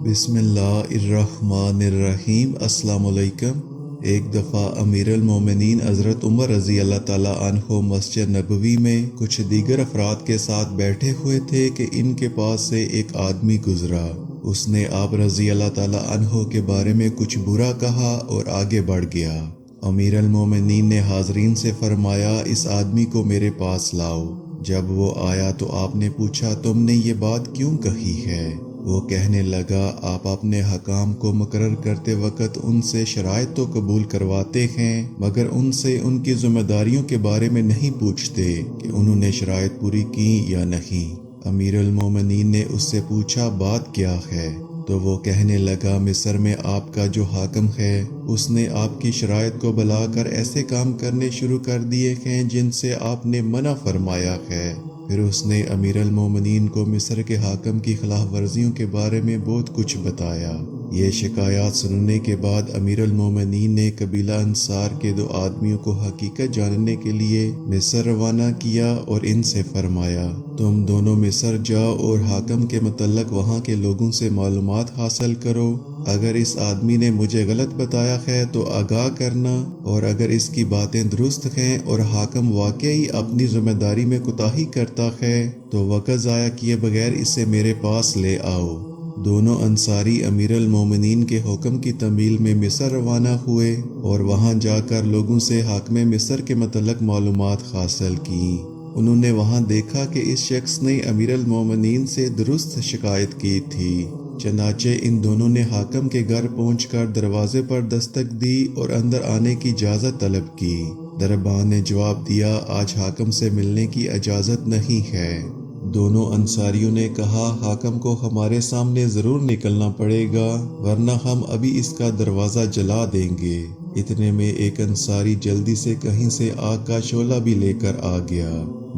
بسم اللہ الرحمن الرحیم۔ السلام علیکم۔ ایک دفعہ امیر المومنین حضرت عمر رضی اللہ تعالیٰ عنہ مسجد نبوی میں کچھ دیگر افراد کے ساتھ بیٹھے ہوئے تھے کہ ان کے پاس سے ایک آدمی گزرا۔ اس نے آپ رضی اللہ تعالیٰ عنہ کے بارے میں کچھ برا کہا اور آگے بڑھ گیا۔ امیر المومنین نے حاضرین سے فرمایا، اس آدمی کو میرے پاس لاؤ۔ جب وہ آیا تو آپ نے پوچھا، تم نے یہ بات کیوں کہی ہے؟ وہ کہنے لگا، آپ اپنے حکام کو مقرر کرتے وقت ان سے شرائط تو قبول کرواتے ہیں، مگر ان سے ان کی ذمہ داریوں کے بارے میں نہیں پوچھتے کہ انہوں نے شرائط پوری کی یا نہیں۔ امیر المومنین نے اس سے پوچھا، بات کیا ہے؟ تو وہ کہنے لگا، مصر میں آپ کا جو حاکم ہے اس نے آپ کی شرائط کو بلا کر ایسے کام کرنے شروع کر دیے ہیں جن سے آپ نے منع فرمایا ہے۔ پھر اس نے امیر المومنین کو مصر کے حاکم کی خلاف ورزیوں کے بارے میں بہت کچھ بتایا۔ یہ شکایات سننے کے بعد امیر المومنین نے قبیلہ انصار کے 2 آدمیوں کو حقیقت جاننے کے لیے مصر روانہ کیا اور ان سے فرمایا، تم دونوں مصر جاؤ اور حاکم کے متعلق وہاں کے لوگوں سے معلومات حاصل کرو۔ اگر اس آدمی نے مجھے غلط بتایا ہے تو آگاہ کرنا، اور اگر اس کی باتیں درست ہیں اور حاکم واقعی اپنی ذمہ داری میں کوتاہی کرتا ہے تو وقت ضائع کیے بغیر اسے میرے پاس لے آؤ۔ دونوں انصاری امیر المومنین کے حکم کی تعمیل میں مصر روانہ ہوئے اور وہاں جا کر لوگوں سے حاکم مصر کے متعلق معلومات حاصل کیں۔ انہوں نے وہاں دیکھا کہ اس شخص نے امیر المومنین سے درست شکایت کی تھی۔ چنانچہ ان دونوں نے حاکم کے گھر پہنچ کر دروازے پر دستک دی اور اندر آنے کی اجازت طلب کی۔ دربان نے جواب دیا، آج حاکم سے ملنے کی اجازت نہیں ہے۔ دونوں انصاریوں نے کہا، حاکم کو ہمارے سامنے ضرور نکلنا پڑے گا ورنہ ہم ابھی اس کا دروازہ جلا دیں گے۔ اتنے میں ایک انصاری جلدی سے کہیں سے آگ کا شعلہ بھی لے کر آ گیا۔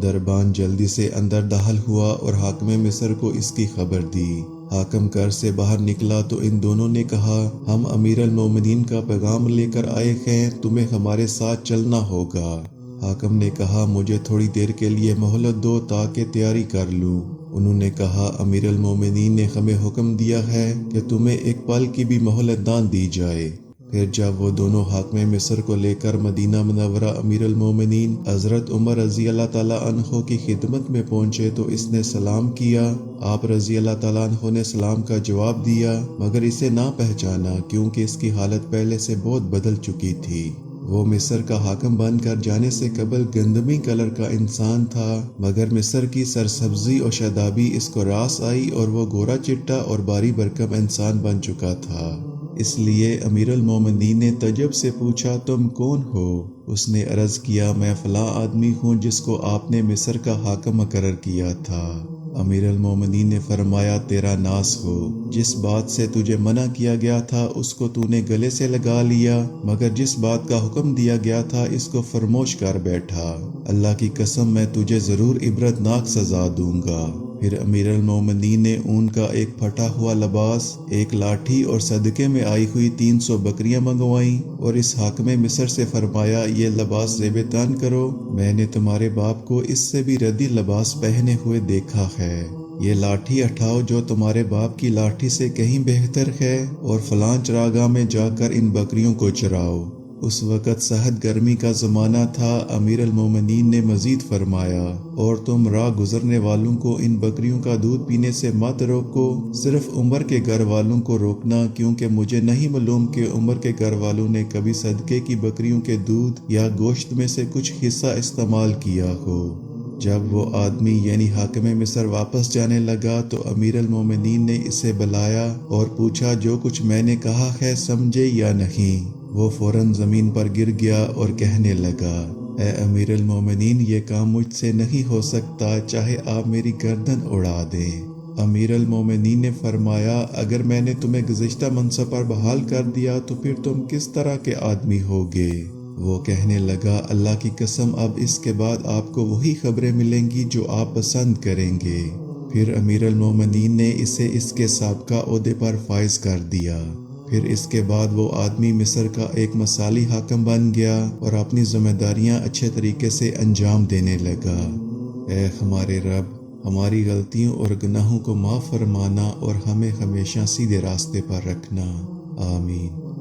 دربان جلدی سے اندر داخل ہوا اور حاکم مصر کو اس کی خبر دی۔ حاکم گھر سے باہر نکلا تو ان دونوں نے کہا، ہم امیر المومنین کا پیغام لے کر آئے ہیں، تمہیں ہمارے ساتھ چلنا ہوگا۔ حاکم نے کہا، مجھے تھوڑی دیر کے لیے مہلت دو تاکہ تیاری کر لوں۔ انہوں نے کہا، امیر المومنین نے ہمیں حکم دیا ہے کہ تمہیں ایک پل کی بھی مہلت نہ دی جائے۔ پھر جب وہ دونوں حاکم مصر کو لے کر مدینہ منورہ امیر المومنین حضرت عمر رضی اللہ تعالیٰ عنہ کی خدمت میں پہنچے تو اس نے سلام کیا۔ آپ رضی اللہ تعالیٰ عنہ نے سلام کا جواب دیا مگر اسے نہ پہچانا کیونکہ اس کی حالت پہلے سے بہت بدل چکی تھی۔ وہ مصر کا حاکم بن کر جانے سے قبل گندمی کلر کا انسان تھا، مگر مصر کی سرسبزی اور شادابی اس کو راس آئی اور وہ گورا چٹا اور باری برکم انسان بن چکا تھا۔ اس لیے امیر المومنین نے تعجب سے پوچھا، تم کون ہو؟ اس نے عرض کیا، میں فلاں آدمی ہوں جس کو آپ نے مصر کا حاکم مقرر کیا تھا۔ امیر المومنین نے فرمایا، تیرا ناس ہو، جس بات سے تجھے منع کیا گیا تھا اس کو تو نے گلے سے لگا لیا، مگر جس بات کا حکم دیا گیا تھا اس کو فراموش کر بیٹھا۔ اللہ کی قسم میں تجھے ضرور عبرتناک سزا دوں گا۔ پھر امیر المومنین نے اون کا ایک پھٹا ہوا لباس، ایک لاٹھی اور صدقے میں آئی ہوئی 300 بکریاں منگوائیں اور اس حاکم مصر سے فرمایا، یہ لباس زیب تن کرو، میں نے تمہارے باپ کو اس سے بھی ردی لباس پہنے ہوئے دیکھا ہے۔ یہ لاٹھی اٹھاؤ جو تمہارے باپ کی لاٹھی سے کہیں بہتر ہے اور فلاں چراگاہ میں جا کر ان بکریوں کو چراؤ۔ اس وقت سخت گرمی کا زمانہ تھا۔ امیر المومنین نے مزید فرمایا، اور تم راہ گزرنے والوں کو ان بکریوں کا دودھ پینے سے مت روکو، صرف عمر کے گھر والوں کو روکنا، کیونکہ مجھے نہیں معلوم کہ عمر کے گھر والوں نے کبھی صدقے کی بکریوں کے دودھ یا گوشت میں سے کچھ حصہ استعمال کیا ہو۔ جب وہ آدمی یعنی حاکم مصر واپس جانے لگا تو امیر المومنین نے اسے بلایا اور پوچھا، جو کچھ میں نے کہا ہے سمجھے یا نہیں؟ وہ فوراً زمین پر گر گیا اور کہنے لگا، اے امیر المومنین، یہ کام مجھ سے نہیں ہو سکتا، چاہے آپ میری گردن اڑا دیں۔ امیر المومنین نے فرمایا، اگر میں نے تمہیں گزشتہ منصب پر بحال کر دیا تو پھر تم کس طرح کے آدمی ہوگے؟ وہ کہنے لگا، اللہ کی قسم اب اس کے بعد آپ کو وہی خبریں ملیں گی جو آپ پسند کریں گے۔ پھر امیر المومنین نے اسے اس کے سابقہ عہدے پر فائز کر دیا۔ پھر اس کے بعد وہ آدمی مصر کا ایک مثالی حاکم بن گیا اور اپنی ذمہ داریاں اچھے طریقے سے انجام دینے لگا۔ اے ہمارے رب، ہماری غلطیوں اور گناہوں کو معاف فرمانا اور ہمیں ہمیشہ سیدھے راستے پر رکھنا، آمین۔